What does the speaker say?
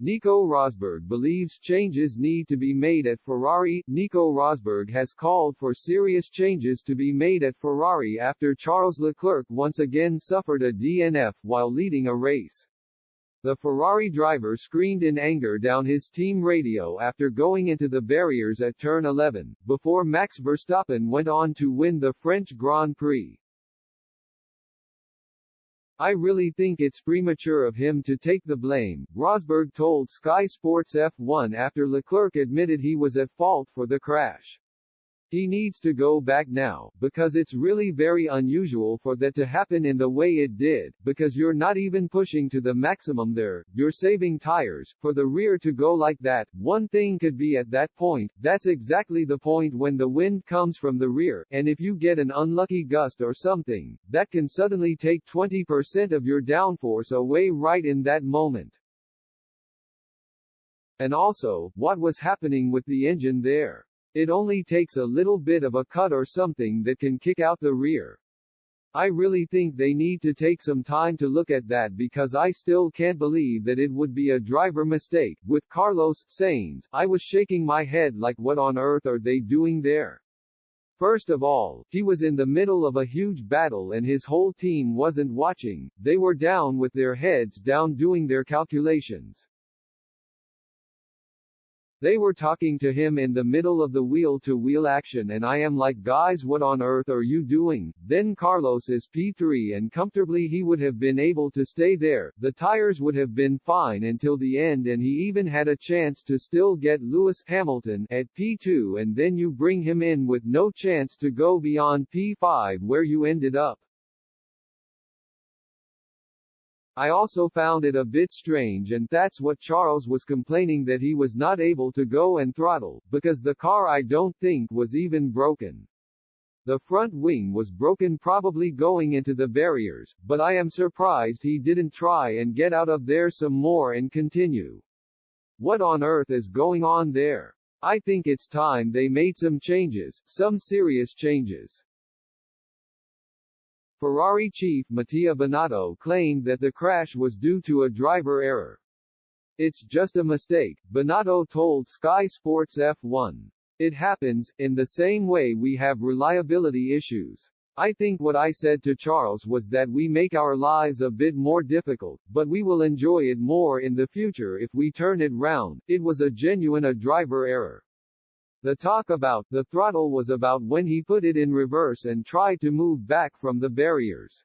Nico Rosberg believes changes need to be made at Ferrari. Nico Rosberg has called for serious changes to be made at Ferrari after Charles Leclerc once again suffered a DNF while leading a race. The Ferrari driver screamed in anger down his team radio after going into the barriers at turn 11, before Max Verstappen went on to win the French Grand Prix. "I really think it's premature of him to take the blame," Rosberg told Sky Sports F1 after Leclerc admitted he was at fault for the crash. "He needs to go back now, because it's really very unusual for that to happen in the way it did, because you're not even pushing to the maximum there, you're saving tires. For the rear to go like that, one thing could be at that point, that's exactly the point when the wind comes from the rear, and if you get an unlucky gust or something, that can suddenly take 20% of your downforce away right in that moment. And also, what was happening with the engine there? It only takes a little bit of a cut or something that can kick out the rear. I really think they need to take some time to look at that because I still can't believe that it would be a driver mistake." With Carlos Sainz, "I was shaking my head like what on earth are they doing there? First of all, he was in the middle of a huge battle and his whole team wasn't watching, they were down with their heads down doing their calculations. They were talking to him in the middle of the wheel-to-wheel action and I am like, guys, what on earth are you doing?" Then Carlos is P3 and comfortably he would have been able to stay there, the tires would have been fine until the end and he even had a chance to still get Lewis Hamilton at P2 and then you bring him in with no chance to go beyond P5 where you ended up. I also found it a bit strange and that's what Charles was complaining that he was not able to go and throttle, because the car I don't think was even broken. The front wing was broken probably going into the barriers, but I am surprised he didn't try and get out of there some more and continue. What on earth is going on there? I think it's time they made some changes, some serious changes. Ferrari chief Mattia Binotto claimed that the crash was due to a driver error. "It's just a mistake," Binotto told Sky Sports F1. "It happens, in the same way we have reliability issues. I think what I said to Charles was that we make our lives a bit more difficult, but we will enjoy it more in the future if we turn it round. It was a genuine driver error. The talk about the throttle was about when he put it in reverse and tried to move back from the barriers.